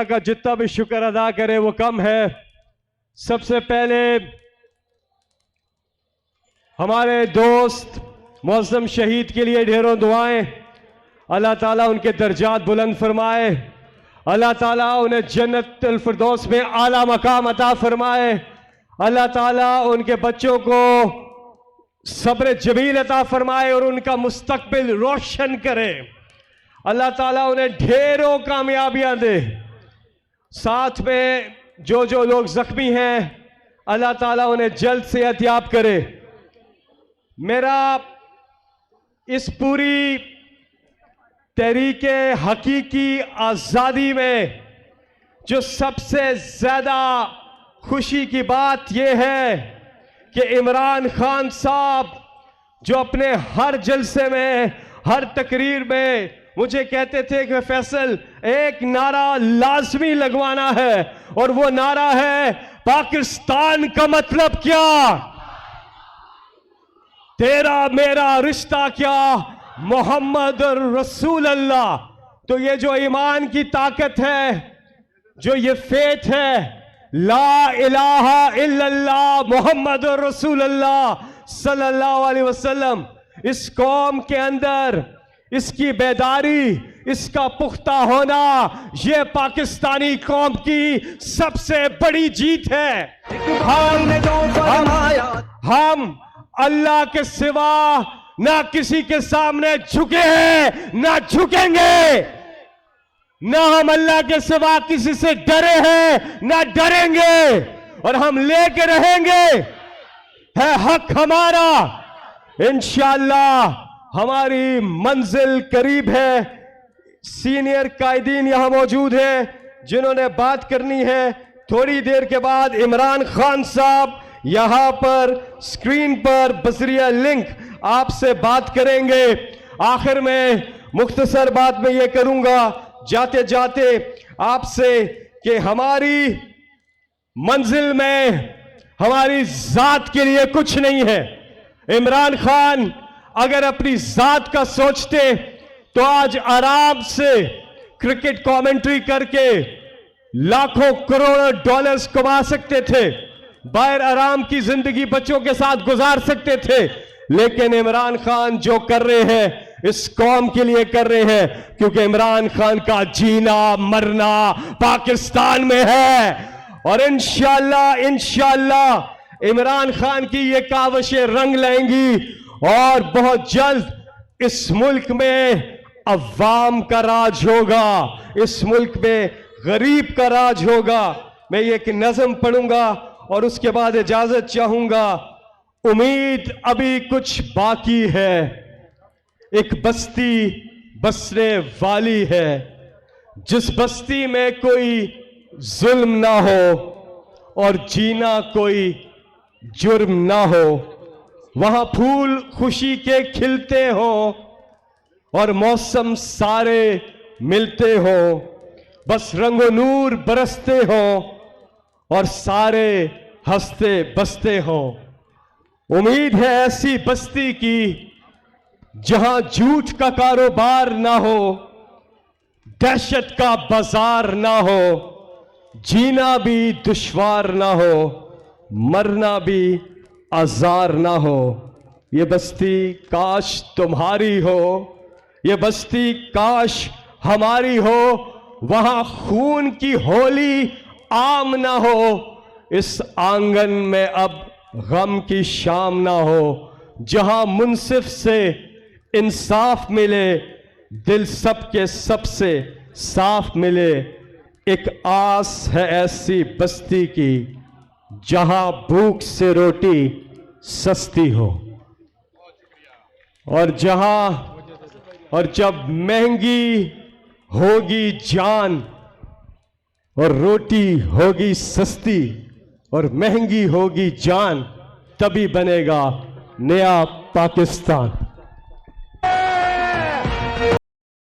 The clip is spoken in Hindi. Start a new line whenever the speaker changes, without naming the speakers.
का जितना भी शुक्र अदा करे वो कम है। सबसे पहले हमारे दोस्त मौसम शहीद के लिए ढेरों दुआएं। अल्लाह ताला उनके दर्जात बुलंद फरमाए, अल्लाह ताला उन्हें जन्नतुल फिरदौस में आला मकाम अता फरमाए, अल्लाह ताला उनके बच्चों को सब्र जमील अता फरमाए और उनका मुस्तकबिल रोशन करे। अल्लाह ताला उन्हें ढेरों कामयाबियां दे। साथ में जो लोग जख्मी हैं अल्लाह ताला उन्हें जल्द से एहतियात करे। मेरा इस पूरी तहरीके हकीकी आज़ादी में जो सबसे ज़्यादा खुशी की बात यह है कि इमरान खान साहब जो अपने हर जलसे में, हर तकरीर में मुझे कहते थे कि फैसल एक नारा लाजमी लगवाना है, और वो नारा है पाकिस्तान का मतलब क्या, तेरा मेरा रिश्ता क्या, मोहम्मद रसूल अल्लाह। तो ये जो ईमान की ताकत है, जो ये फेथ है, ला इलाहा इल्लल्लाह मोहम्मद रसूल अल्लाह सल्लल्लाहु अलैहि वसल्लम, इस कौम के अंदर इसकी बेदारी, इसका पुख्ता होना, ये पाकिस्तानी कौम की सबसे बड़ी जीत है। हम अल्लाह के सिवा ना किसी के सामने झुके हैं ना झुकेंगे, ना हम अल्लाह के सिवा किसी से डरे हैं ना डरेंगे, और हम लेके रहेंगे। है हक हमारा, इंशाअल्लाह हमारी मंजिल करीब है। सीनियर कायदीन यहां मौजूद हैं जिन्होंने बात करनी है। थोड़ी देर के बाद इमरान खान साहब यहां पर स्क्रीन पर बसरिया लिंक आपसे बात करेंगे। आखिर में मुख्तसर बात में यह करूंगा जाते जाते आपसे कि हमारी मंजिल में हमारी जात के लिए कुछ नहीं है। इमरान खान अगर अपनी जात का सोचते तो आज आराम से क्रिकेट कमेंट्री करके लाखों करोड़ों डॉलर्स कमा सकते थे, बाहर आराम की जिंदगी बच्चों के साथ गुजार सकते थे। लेकिन इमरान खान जो कर रहे हैं इस कौम के लिए कर रहे हैं, क्योंकि इमरान खान का जीना मरना पाकिस्तान में है। और इंशाअल्लाह इमरान खान की ये काविशें रंग लाएंगी और बहुत जल्द इस मुल्क में अवाम का राज होगा, इस मुल्क में गरीब का राज होगा। मैं ये एक नज़म पढ़ूंगा और उसके बाद इजाजत चाहूंगा। उम्मीद अभी कुछ बाकी है, एक बस्ती बसने वाली है, जिस बस्ती में कोई जुल्म ना हो और जीना कोई जुर्म ना हो, वहां फूल खुशी के खिलते हो और मौसम सारे मिलते हो, बस रंगो नूर बरसते हो और सारे हंसते बसते हो। उम्मीद है ऐसी बस्ती की जहां झूठ का कारोबार ना हो, दहशत का बाजार ना हो, जीना भी दुश्वार ना हो, मरना भी आजार ना हो। ये बस्ती काश तुम्हारी हो, ये बस्ती काश हमारी हो, वहां खून की होली आम ना हो, इस आंगन में अब गम की शाम ना हो, जहां मुनसिफ से इंसाफ मिले, दिल सबके सबसे साफ मिले। एक आस है ऐसी बस्ती की जहां भूख से रोटी सस्ती हो, और जब महंगी होगी जान और रोटी होगी सस्ती और महंगी होगी जान, तभी बनेगा नया पाकिस्तान।